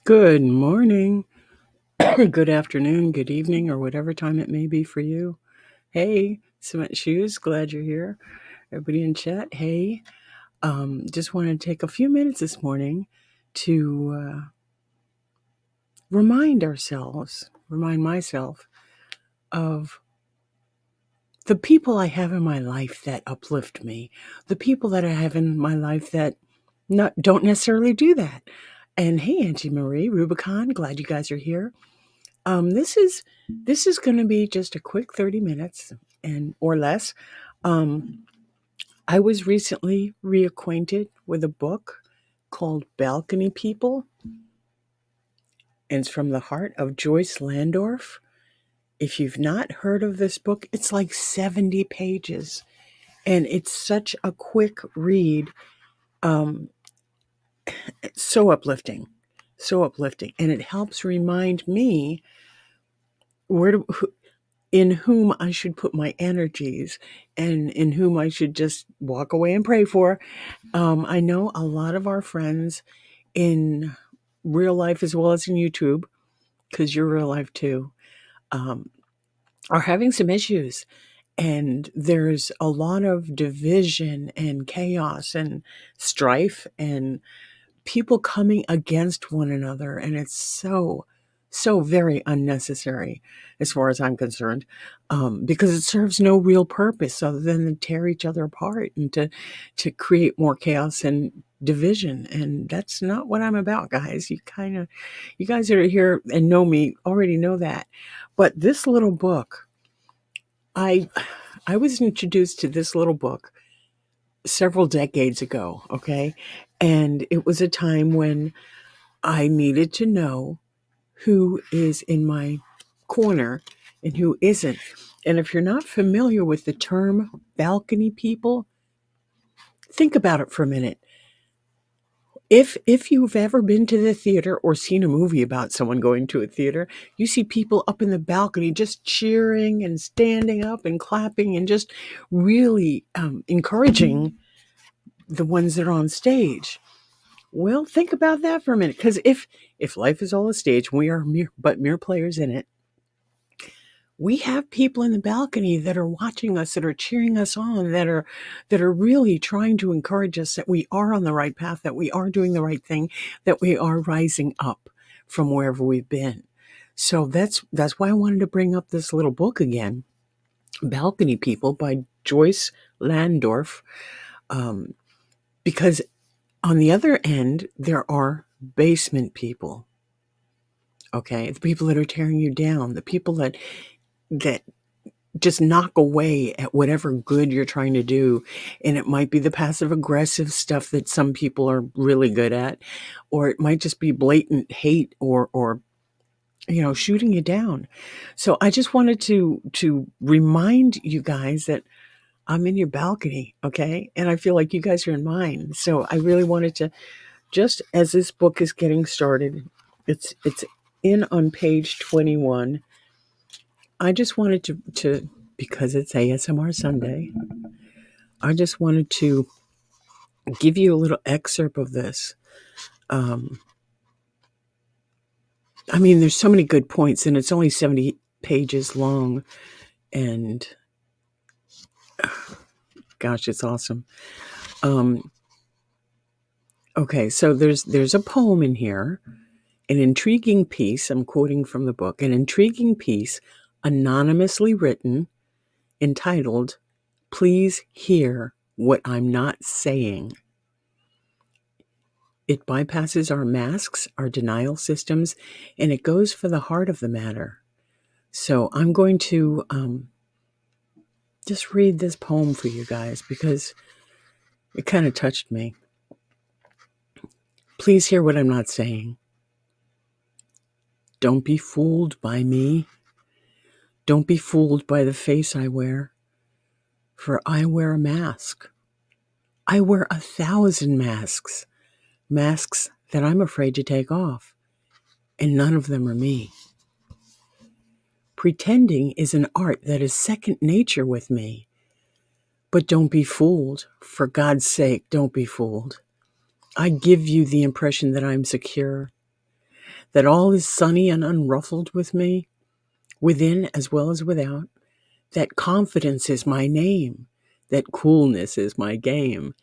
Good morning, good afternoon, good evening, or whatever time it may be for you. Hey, Cement Shoes, glad you're here. Everybody in chat, hey. Just wanted to take a few minutes this morning to remind myself of the people I have in my life that uplift me, the people that I have in my life that don't necessarily do that. And hey, Auntie Marie, Rubicon, glad you guys are here. This is going to be just a quick 30 minutes and or less. Um, I was recently reacquainted with a book called Balcony People, and it's from the heart of Joyce Landorf. If you've not heard of this book, it's like 70 pages, and it's such a quick read. Um, it's so uplifting, and it helps remind me where to, in whom I should put my energies and in whom I should just walk away and pray for. I know a lot of our friends in real life as well as in YouTube, because you're real life too, um, are having some issues. And there's a lot of division and chaos and strife and people coming against one another. And it's so very unnecessary as far as I'm concerned, because it serves no real purpose other than to tear each other apart and to create more chaos and division. And that's not what I'm about, guys. You guys that are here and know me already know that. But this little book, I I was introduced to this little book several decades ago, okay? And it was a time when I needed to know who is in my corner and who isn't. And if you're not familiar with the term balcony people, think about it for a minute. If you've ever been to the theater or seen a movie about someone going to a theater, you see people up in the balcony just cheering and standing up and clapping and just really encouraging the ones that are on stage. Well, think about that for a minute, because if life is all a stage, we are mere players in it. We have people in the balcony that are watching us, that are cheering us on, that are really trying to encourage us that we are on the right path, that we are doing the right thing, that we are rising up from wherever we've been. So that's why I wanted to bring up this little book again, Balcony People by Joyce Landorf, because on the other end there are basement people. Okay, the people that are tearing you down, the people that just knock away at whatever good you're trying to do. And it might be the passive aggressive stuff that some people are really good at, or it might just be blatant hate or shooting you down. So I just wanted to remind you guys that I'm in your balcony, okay? And I feel like you guys are in mine. So I really wanted to, just as this book is getting started, it's in on page 21. I just wanted to because it's ASMR Sunday, I just wanted to give you a little excerpt of this. Um, there's so many good points, and it's only 70 pages long, and gosh, it's awesome. Okay, so there's a poem in here, an intriguing piece. I'm quoting from the book, an intriguing piece, anonymously written, entitled, "Please hear what I'm not saying." It bypasses our masks, our denial systems, and it goes for the heart of the matter. So I'm going to just read this poem for you guys because it kind of touched me. Please hear what I'm not saying. Don't be fooled by me. Don't be fooled by the face I wear, for I wear a mask. I wear 1,000 masks, masks that I'm afraid to take off, and none of them are me. Pretending is an art that is second nature with me. But don't be fooled. For God's sake, don't be fooled. I give you the impression that I'm secure. that all is sunny and unruffled with me, within as well as without, that confidence is my name, that coolness is my game,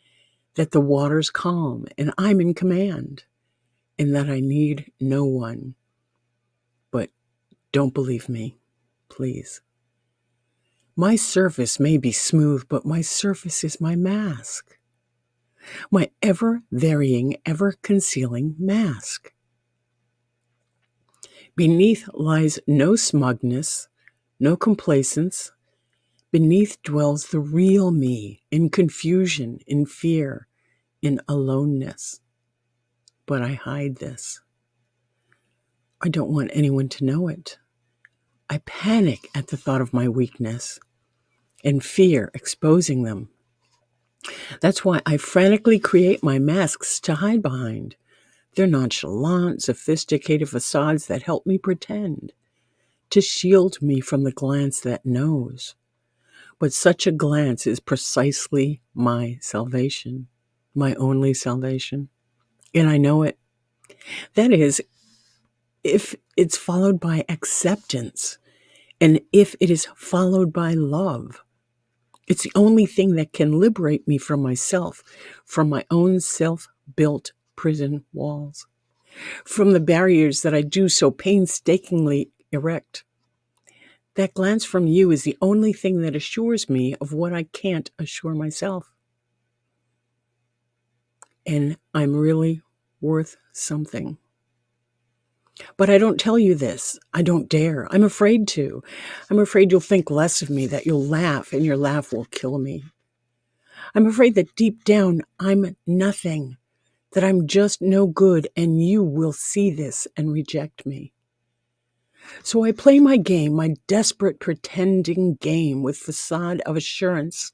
that the water's calm and I'm in command, and that I need no one. But don't believe me, please. My surface may be smooth, but my surface is my mask, my ever-varying, ever-concealing mask. Beneath lies no smugness, no complacence. Beneath dwells the real me, in confusion, in fear, in aloneness. But I hide this. I don't want anyone to know it. I panic at the thought of my weakness and fear exposing them. That's why I frantically create my masks to hide behind. They're nonchalant, sophisticated facades that help me pretend, to shield me from the glance that knows. But such a glance is precisely my salvation, my only salvation. And I know it. That is, if it's followed by acceptance and if it is followed by love. It's the only thing that can liberate me from myself, from my own self-built prison walls, from the barriers that I do so painstakingly erect. That glance from you is the only thing that assures me of what I can't assure myself. And I'm really worth something. But I don't tell you this. I don't dare. I'm afraid to. I'm afraid you'll think less of me, that you'll laugh, and your laugh will kill me. I'm afraid that deep down, I'm nothing, that I'm just no good, and you will see this and reject me. So I play my game, my desperate pretending game, with facade of assurance,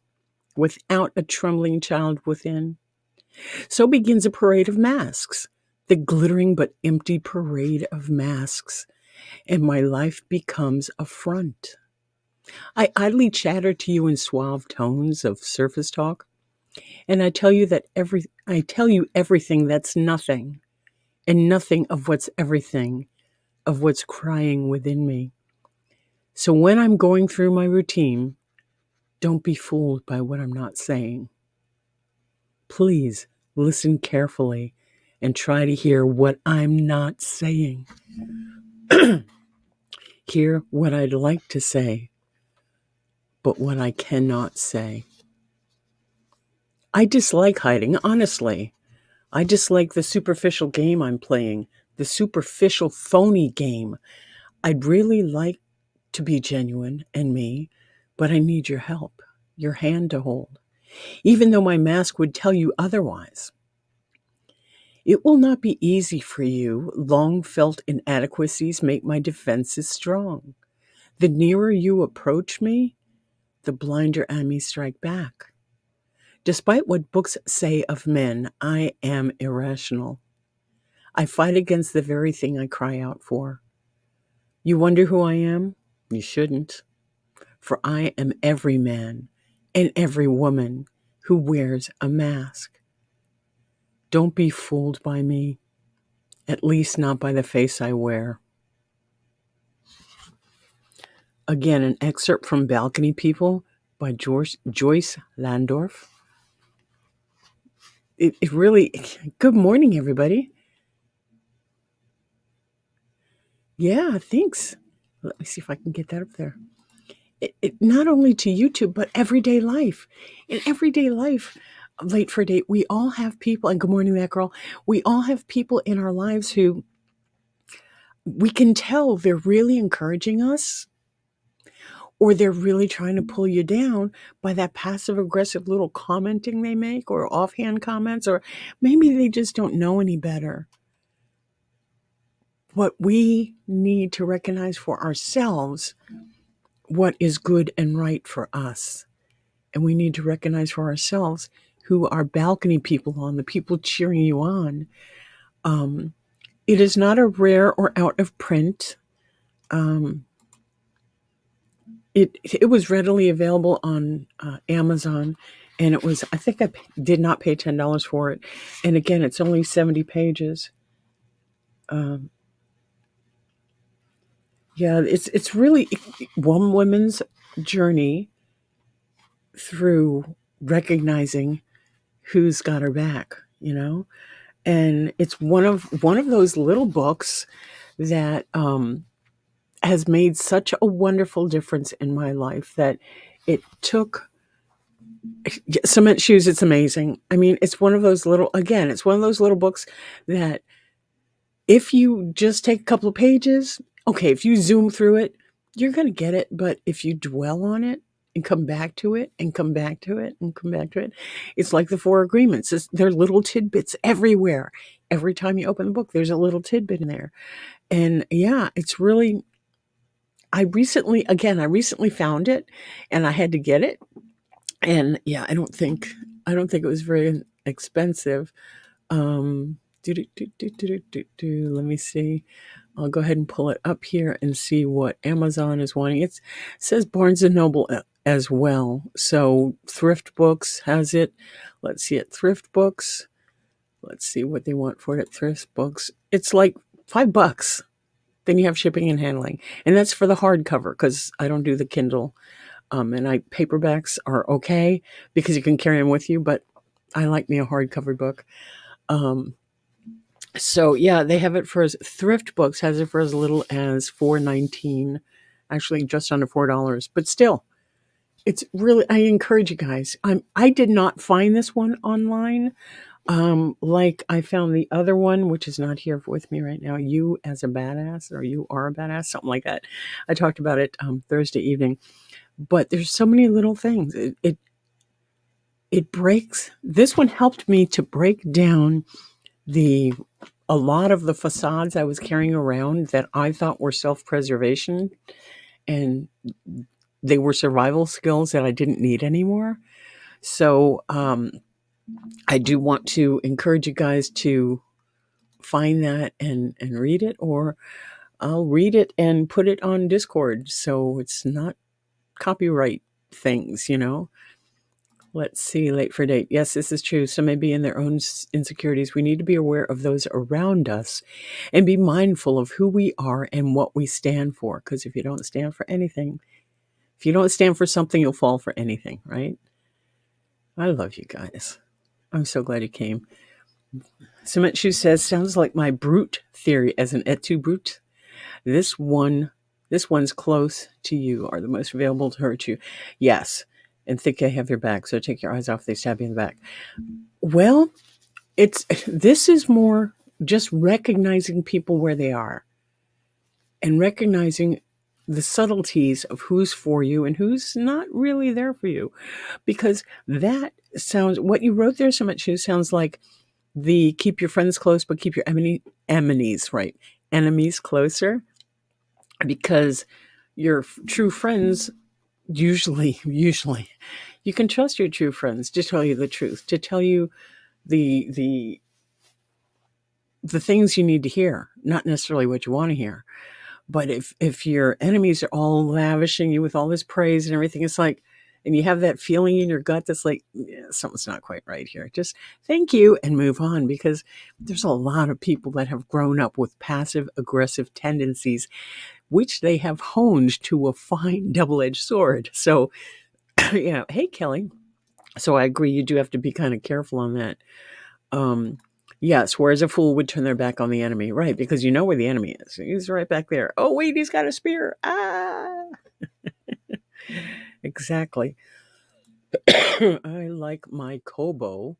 without a trembling child within. So begins a parade of masks, the glittering but empty parade of masks, and my life becomes a front. I idly chatter to you in suave tones of surface talk, and I tell you everything that's nothing, and nothing of what's everything, of what's crying within me. So when I'm going through my routine, don't be fooled by what I'm not saying. Please listen carefully and try to hear what I'm not saying. Hear what I'd like to say, but what I cannot say. I dislike hiding, honestly. I dislike the superficial game I'm playing, the superficial phony game. I'd really like to be genuine and me, but I need your help, your hand to hold, even though my mask would tell you otherwise. It will not be easy for you. Long felt inadequacies make my defenses strong. The nearer you approach me, the blinder I may strike back. Despite what books say of men, I am irrational. I fight against the very thing I cry out for. You wonder who I am? You shouldn't. For I am every man and every woman who wears a mask. Don't be fooled by me, at least not by the face I wear. Again, an excerpt from Balcony People by Joyce Landorf. It really, good morning, everybody. Yeah, thanks. Let me see if I can get that up there. It not only to YouTube, but everyday life. In everyday life, late for a date, we all have people, and good morning, that girl. We all have people in our lives who we can tell they're really encouraging us, or they're really trying to pull you down by that passive aggressive little commenting they make, or offhand comments, or maybe they just don't know any better. What we need to recognize for ourselves what is good and right for us. And we need to recognize for ourselves who are balcony people on, the people cheering you on. It is not a rare or out of print. It was readily available on Amazon, and it was, I think I did not pay $10 for it. And again, it's only 70 pages. Yeah, it's really one woman's journey through recognizing who's got her back, you know? And it's one of those little books that has made such a wonderful difference in my life that it took cement shoes. It's amazing. I mean, it's one of those little, again, it's one of those little books that if you just take a couple of pages, okay, if you zoom through it, you're going to get it. But if you dwell on it and come back to it and come back to it and come back to it, it's like the Four Agreements. There are little tidbits everywhere. Every time you open the book, there's a little tidbit in there. And yeah, it's really, I recently found it and I had to get it. And yeah, I don't think it was very expensive. Let me see. I'll go ahead and pull it up here and see what Amazon is wanting. It says Barnes and Noble as well. So Thrift Books has it. Let's see at Thrift Books. Let's see what they want for it at Thrift Books. It's like $5. Then you have shipping and handling, and that's for the hardcover because I don't do the Kindle. And paperbacks are okay because you can carry them with you, but I like me a hardcover book. Um, So yeah, they have it for as Thrift Books has it for as little as $4.19, actually just under $4. But still, it's really I encourage you guys. I did not find this one online. Like I found the other one, which is not here with me right now. You as a badass, or you are a badass, something like that. I talked about it Thursday evening. But there's so many little things. It breaks. This one helped me to break down the a lot of the facades I was carrying around that I thought were self-preservation, and they were survival skills that I didn't need anymore. So I do want to encourage you guys to find that and read it, or I'll read it and put it on Discord so it's not copyright things, you know. Let's see, late for date. Yes, this is true. Some may be in their own insecurities. We need to be aware of those around us and be mindful of who we are and what we stand for. Because if you don't stand for anything, if you don't stand for something, you'll fall for anything, right? I love you guys. I'm so glad you came. Cement Shoe says, sounds like my brute theory as an et tu brute. This one, this one's close to you, are the most available to hurt you. Yes, and think they have your back. So take your eyes off. They stab you in the back. Well, this is more just recognizing people where they are and recognizing the subtleties of who's for you and who's not really there for you. Because that sounds, what you wrote there so much sounds like the keep your friends close, but keep your enemies, right? Enemies closer, because your true friends usually you can trust your true friends to tell you the truth, to tell you the the the things you need to hear, not necessarily what you want to hear. But if your enemies are all lavishing you with all this praise and everything, it's like, and you have that feeling in your gut that's like, yeah, something's not quite right here. Just thank you and move on, because there's a lot of people that have grown up with passive aggressive tendencies, which they have honed to a fine double-edged sword. So, yeah, hey, Kelly. So I agree, you do have to be kind of careful on that. Um, yes, whereas a fool would turn their back on the enemy, right? Because you know where the enemy is. He's right back there. Oh, wait, he's got a spear. Ah, exactly. I like my Kobo.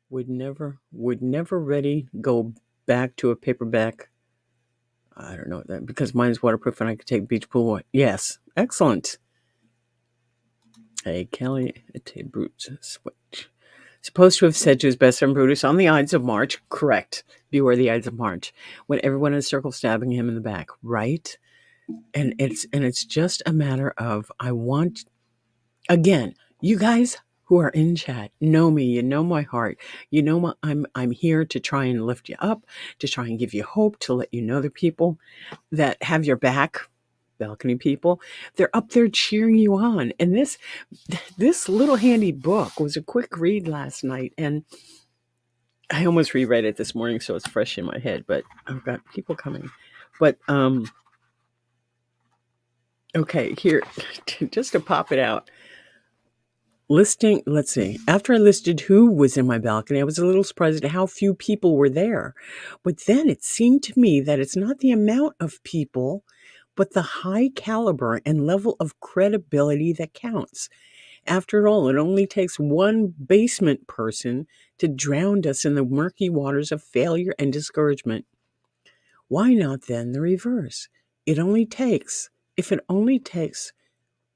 Would never ready go back to a paperback. I don't know that, because mine's waterproof and I could take beach pool. Yes, excellent. Hey, Kelly, it's a brute switch. Supposed to have said to his best friend Brutus on the Ides of March, correct, beware the Ides of March, when everyone in a circle stabbing him in the back, right? And it's just a matter of, I want, again, you guys who are in chat know me, you know my heart, you know I'm here to try and lift you up, to try and give you hope, to let you know the people that have your back. Balcony people, they're up there cheering you on. And this little handy book was a quick read last night, and I almost reread it this morning, so it's fresh in my head, but I've got people coming. But Okay, here, just to pop it out. Listing, let's see. After I listed who was in my balcony, I was a little surprised at how few people were there. But then it seemed to me that it's not the amount of people, but the high caliber and level of credibility that counts. After all, it only takes one basement person to drown us in the murky waters of failure and discouragement. Why not then the reverse? If it only takes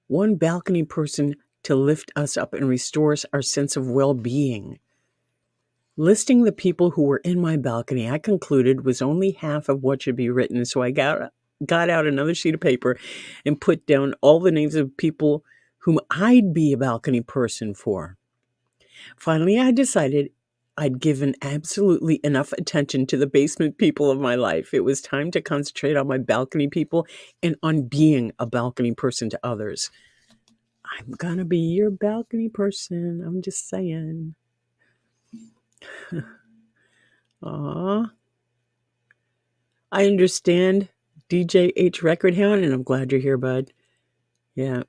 one balcony person to lift us up and restore our sense of well being. Listing the people who were in my balcony, I concluded was only half of what should be written, so I got out another sheet of paper and put down all the names of people whom I'd be a balcony person for. Finally, I decided I'd given absolutely enough attention to the basement people of my life. It was time to concentrate on my balcony people and on being a balcony person to others. I'm gonna be your balcony person. I'm just saying. Aw. I understand, DJ H Record Hound, and I'm glad you're here, bud. Yeah.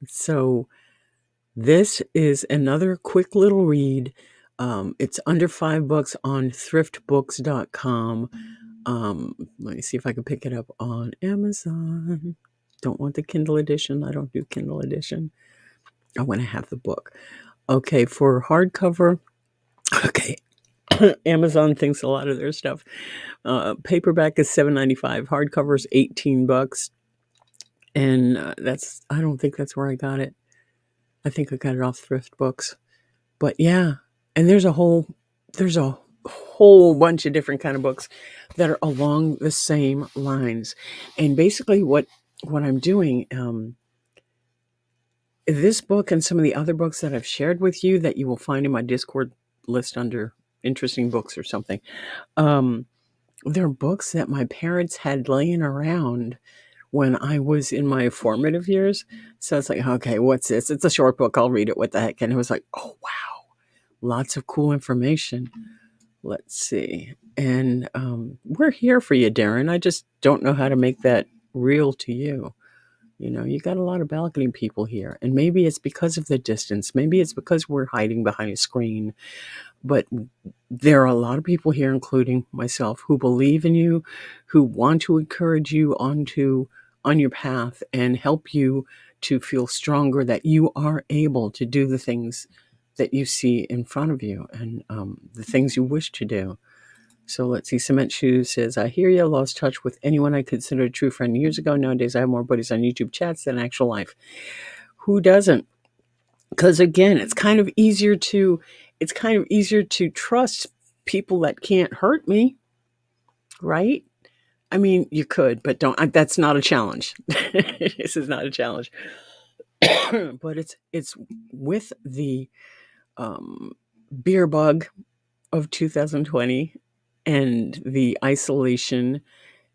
So this is another quick little read. It's under $5 on thriftbooks.com. Let me see if I can pick it up on Amazon. Don't want the Kindle edition. I don't do Kindle edition. I want to have the book. Okay, for hardcover. Okay. Amazon thinks a lot of their stuff. Paperback is $7.95. Hardcover is $18. And I don't think that's where I got it. I think I got it off Thrift Books. But yeah, and there's a whole bunch of different kind of books that are along the same lines. And basically what I'm doing, this book and some of the other books that I've shared with you that you will find in my Discord list under interesting books or something. They're books that my parents had laying around when I was in my formative years. So it's like, okay, what's this? It's a short book. I'll read it. What the heck? And it was like, oh, wow. Lots of cool information. Let's see. And we're here for you, Darren. I just don't know how to make that real to you. You know, you got a lot of balcony people here. And maybe it's because of the distance. Maybe it's because we're hiding behind a screen. But there are a lot of people here, including myself, who believe in you, who want to encourage you on your path and help you to feel stronger, that you are able to do the things that you see in front of you and the things you wish to do. So let's see. Cement Shoes says, I hear you. Lost touch with anyone I considered a true friend years ago. Nowadays, I have more buddies on YouTube chats than actual life. Who doesn't? Because again, it's kind of easier to trust people that can't hurt me, right? I mean, you could, but don't. That's not a challenge. This is not a challenge. But it's with the beer bug of 2020 and the isolation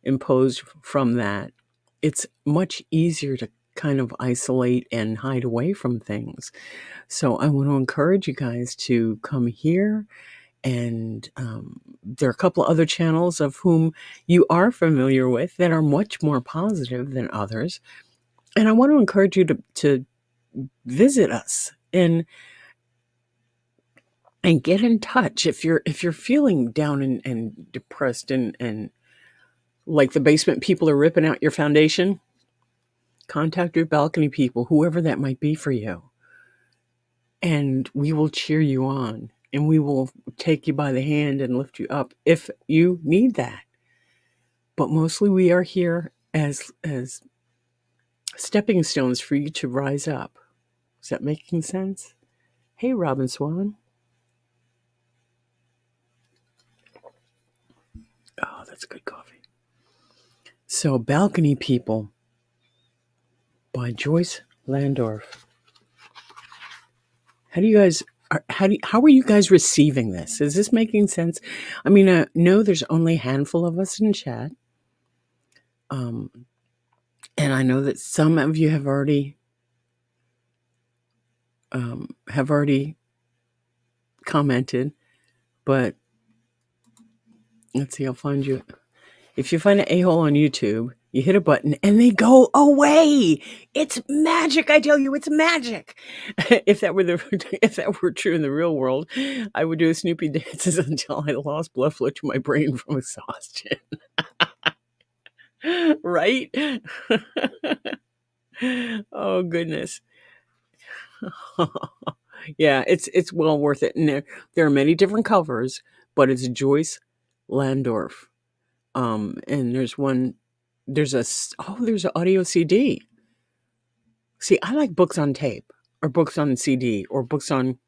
imposed from that. It's much easier to kind of isolate and hide away from things. So I want to encourage you guys to come here. And there are a couple of other channels of whom you are familiar with that are much more positive than others. And I want to encourage you to visit us and get in touch if you're feeling down and depressed and like the basement people are ripping out your foundation. Contact your balcony people, whoever that might be for you. And we will cheer you on. And we will take you by the hand and lift you up if you need that. But mostly we are here as stepping stones for you to rise up. Is that making sense? Hey, Robin Swan. Oh, that's good coffee. So, Balcony People by Joyce Landorf. How are you guys receiving this? Is this making sense? I mean, no, there's only a handful of us in chat. And I know that some of you have already commented, but let's see, I'll find you. If you find an a-hole on YouTube, You hit a button and they go away. It's magic. I tell you, it's magic. If that were true in the real world, I would do Snoopy dances until I lost blood flow to my brain from exhaustion. Right? Oh goodness. Yeah, it's well worth it. And there are many different covers, but it's Joyce Landorf. And there's an audio CD. See, I like books on tape or books on CD or books on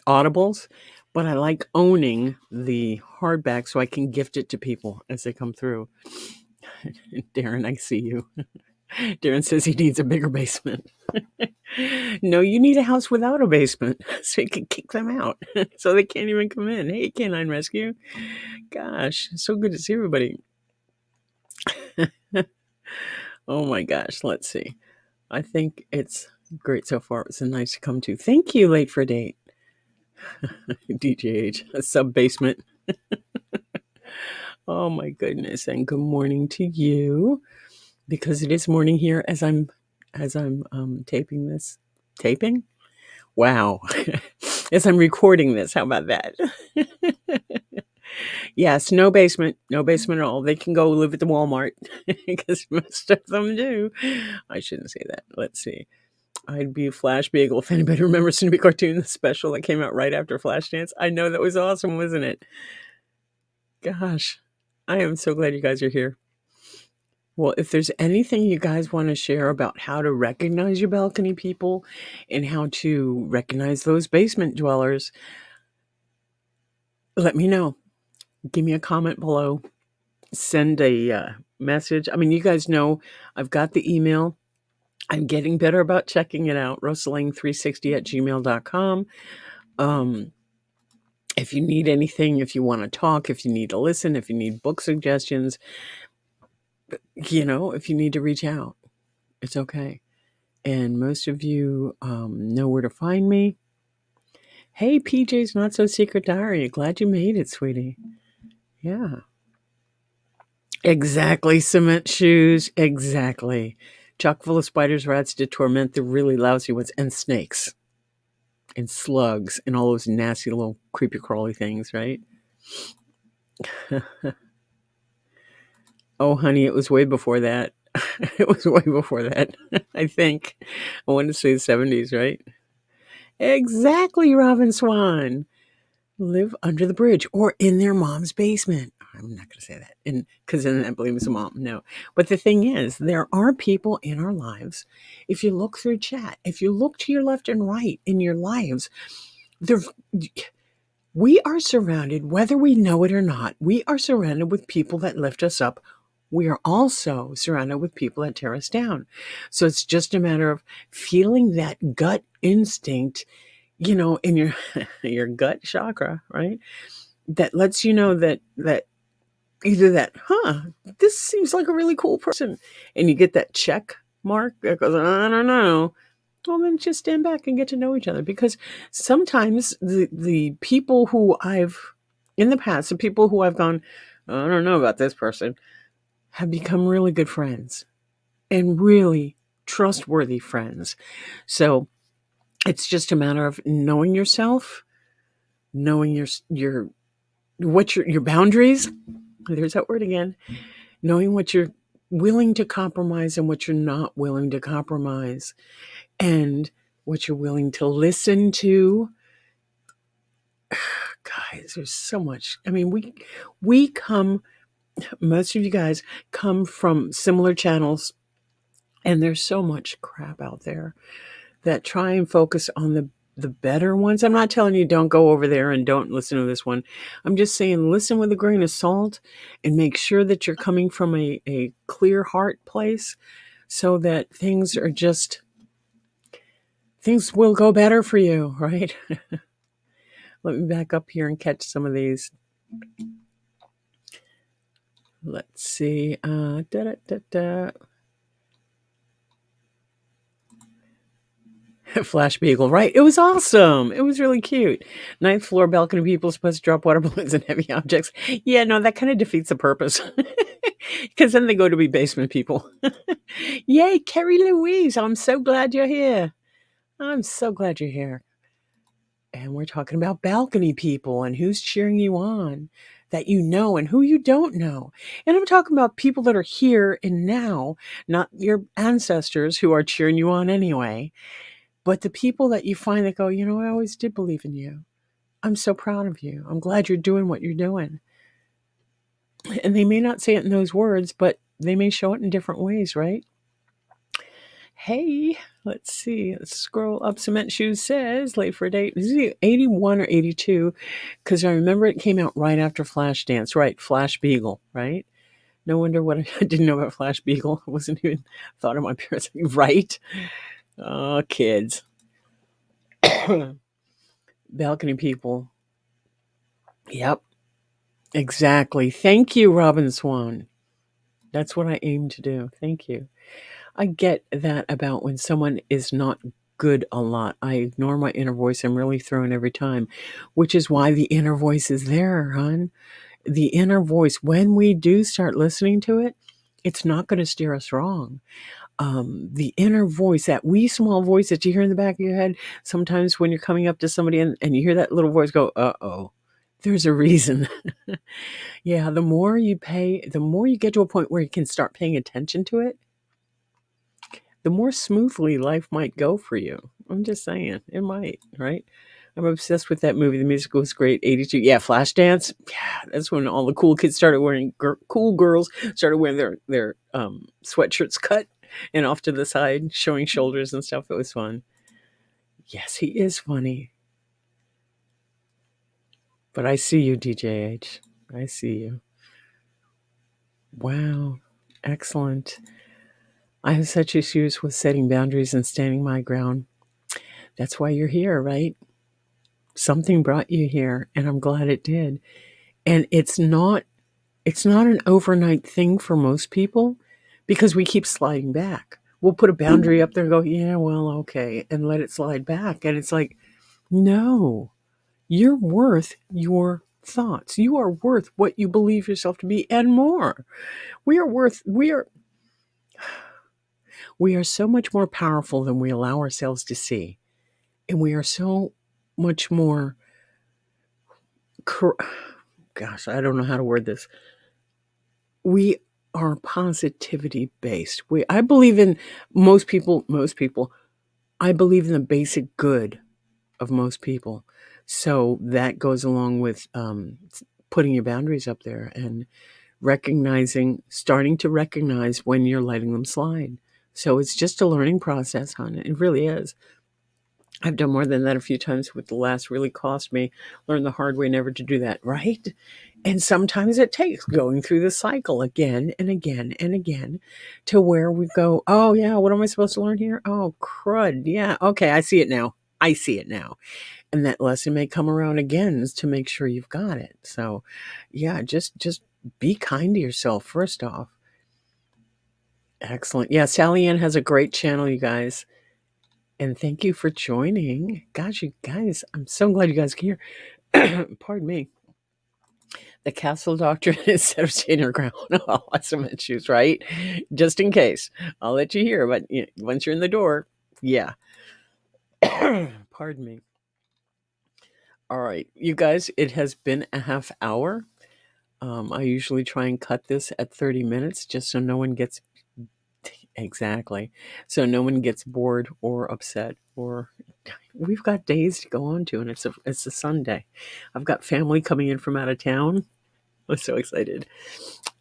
Audibles, but I like owning the hardback so I can gift it to people as they come through. Darren, I see you. Darren says he needs a bigger basement. No, you need a house without a basement so you can kick them out so they can't even come in. Hey, Canine Rescue. Gosh, so good to see everybody. Oh my gosh, let's see. I think it's great so far. It's nice to come to. Thank you, Late for Date. DJH, a sub basement. Oh my goodness, and good morning to you, because it is morning here as I'm taping this. Taping? Wow. As I'm recording this. How about that? Yes, no basement at all. They can go live at the Walmart because most of them do. I shouldn't say that. Let's see. I'd be a Flash Bagel if anybody remembers Snoopy Cartoon, the special that came out right after Flashdance. I know, that was awesome, wasn't it? Gosh, I am so glad you guys are here. Well, if there's anything you guys want to share about how to recognize your balcony people and how to recognize those basement dwellers, let me know. Give me a comment below. Send a message. I mean, you guys know I've got the email. I'm getting better about checking it out. Rosaleng360@gmail.com. If you need anything, if you want to talk, if you need to listen, if you need book suggestions, if you need to reach out, it's okay. And most of you know where to find me. Hey, PJ's Not So Secret Diary. Glad you made it, sweetie. Yeah. Exactly. Cement shoes. Exactly. Chock full of spiders, rats to torment the really lousy ones, and snakes and slugs and all those nasty little creepy crawly things, right? Oh, honey, it was way before that. It was way before that, I think. I want to say the 70s, right? Exactly, Robin Swan. Live under the bridge or in their mom's basement. I'm not going to say that, because then that blames the mom. No. But the thing is, there are people in our lives. If you look through chat, if you look to your left and right in your lives, we are surrounded, whether we know it or not, we are surrounded with people that lift us up. We are also surrounded with people that tear us down. So it's just a matter of feeling that gut instinct, in your your gut chakra, right? That lets you know that either that, this seems like a really cool person, and you get that check mark that goes, I don't know. Well, then just stand back and get to know each other, because sometimes the people who I've in the past, the people who I've gone, I don't know about this person, have become really good friends and really trustworthy friends. So it's just a matter of knowing yourself, knowing your boundaries. There's that word again. Knowing what you're willing to compromise and what you're not willing to compromise, and what you're willing to listen to. Guys, there's so much. I mean, most of you guys come from similar channels, and there's so much crap out there that try and focus on the better ones. I'm not telling you don't go over there and don't listen to this one. I'm just saying listen with a grain of salt and make sure that you're coming from a clear heart place, so that things will go better for you, right? Let me back up here and catch some of these. Let's see. Flash Beagle, right? It was awesome. It was really cute. Ninth floor balcony people supposed to drop water balloons and heavy objects. Yeah, no, that kind of defeats the purpose. Because then they go to be basement people. Yay, Carrie Louise. I'm so glad you're here. I'm so glad you're here. And we're talking about balcony people and who's cheering you on that you know and who you don't know. And I'm talking about people that are here and now, not your ancestors who are cheering you on anyway, but the people that you find that go, I always did believe in you. I'm so proud of you. I'm glad you're doing what you're doing. And they may not say it in those words, but they may show it in different ways, right? Hey, let's see. Let's scroll up. Cement Shoes says, late for a date. Is it 81 or 82? Because I remember it came out right after Flashdance. Right, Flash Beagle, right? No wonder what I didn't know about Flash Beagle. I wasn't even thought of my parents. Right? Oh, kids. Balcony people. Yep, exactly. Thank you, Robin Swan. That's what I aim to do. Thank you. I get that about when someone is not good a lot. I ignore my inner voice. I'm really thrown every time, which is why the inner voice is there, hon. The inner voice, when we do start listening to it, it's not going to steer us wrong. The inner voice, that wee small voice that you hear in the back of your head, sometimes when you're coming up to somebody and you hear that little voice go, uh-oh, there's a reason. Yeah, the more you get to a point where you can start paying attention to it, the more smoothly life might go for you. I'm just saying, it might, right? I'm obsessed with that movie. The music was great. 82. Yeah, Flashdance. Yeah, that's when all the cool kids started wearing, cool girls started wearing their sweatshirts cut and off to the side, showing shoulders and stuff. It was fun. Yes, he is funny. But I see you, DJH. I see you. Wow. Excellent. I have such issues with setting boundaries and standing my ground. That's why you're here, right? Something brought you here, and I'm glad it did. And it's not an overnight thing for most people because we keep sliding back. We'll put a boundary up there and go, yeah, well, okay, and let it slide back. And it's like, no, you're worth your thoughts. You are worth what you believe yourself to be and more. We are so much more powerful than we allow ourselves to see. And we are so much more, gosh, I don't know how to word this. We are positivity based. I believe in most people, I believe in the basic good of most people. So that goes along with putting your boundaries up there and starting to recognize when you're letting them slide. So it's just a learning process, hon. It really is. I've done more than that a few times. With the last really cost me. Learned the hard way never to do that, right? And sometimes it takes going through the cycle again and again and again to where we go, oh, yeah, what am I supposed to learn here? Oh, crud. Yeah, okay, I see it now. And that lesson may come around again to make sure you've got it. So, yeah, just be kind to yourself, first off. Excellent. Yeah, Sally Ann has a great channel, you guys. And thank you for joining. Gosh, you guys, I'm so glad you guys are here. Pardon me. The castle doctrine instead of standing your ground. Oh, some issues, right? Just in case. I'll let you hear. But once you're in the door, yeah. Pardon me. All right, you guys, it has been a half hour. I usually try and cut this at 30 minutes just so no one gets so no one gets bored or upset, or we've got days to go on to, and it's a Sunday. I've got family coming in from out of town. I'm so excited.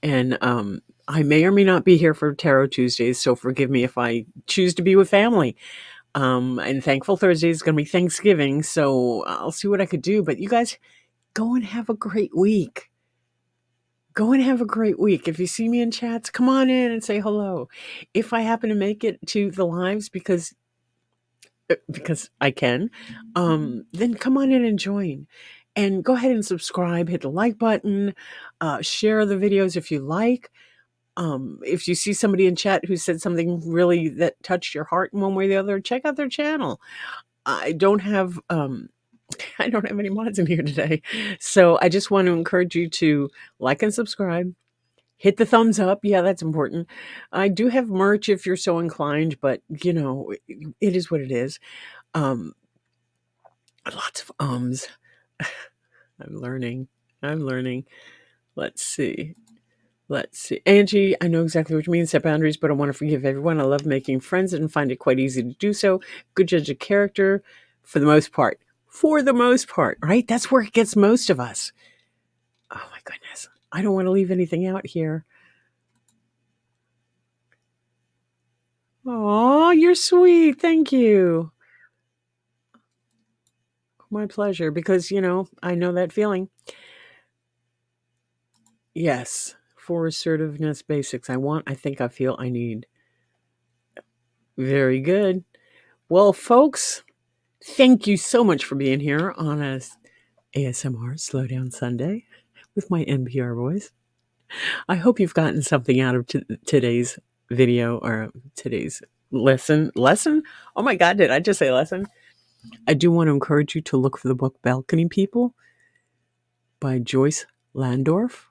And I may or may not be here for Tarot Tuesdays, so forgive me if I choose to be with family. And Thankful Thursday is going to be Thanksgiving, so I'll see what I could do. But you guys, go and have a great week. Go and have a great week. If you see me in chats, come on in and say hello. If I happen to make it to the lives because I can, then come on in and join. And go ahead and subscribe, hit the like button, share the videos if you like. If you see somebody in chat who said something really that touched your heart in one way or the other, check out their channel. I don't have I don't have any mods in here today. So I just want to encourage you to like and subscribe. Hit the thumbs up. Yeah, that's important. I do have merch if you're so inclined, but it is what it is. Um, Lots of ums. I'm learning. I'm learning. Let's see. Let's see. Angie, I know exactly what you mean. Set boundaries, but I want to forgive everyone. I love making friends and find it quite easy to do so. Good judge of character for the most part. For the most part, right? That's where it gets most of us. Oh my goodness. I don't want to leave anything out here. Oh, you're sweet. Thank you. My pleasure. Because, I know that feeling. Yes. For assertiveness basics. I think, I feel, I need. Very good. Well, folks, thank you so much for being here on a ASMR Slow Down Sunday with my NPR voice. I hope you've gotten something out of today's video or today's lesson. Lesson? Oh my God, did I just say lesson? I do want to encourage you to look for the book Balcony People by Joyce Landorf.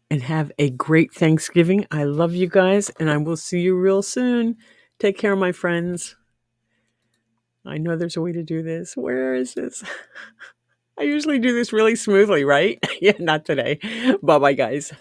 And have a great Thanksgiving. I love you guys, and I will see you real soon. Take care, my friends. I know there's a way to do this. Where is this? I usually do this really smoothly, right? Yeah, not today. Bye-bye, guys.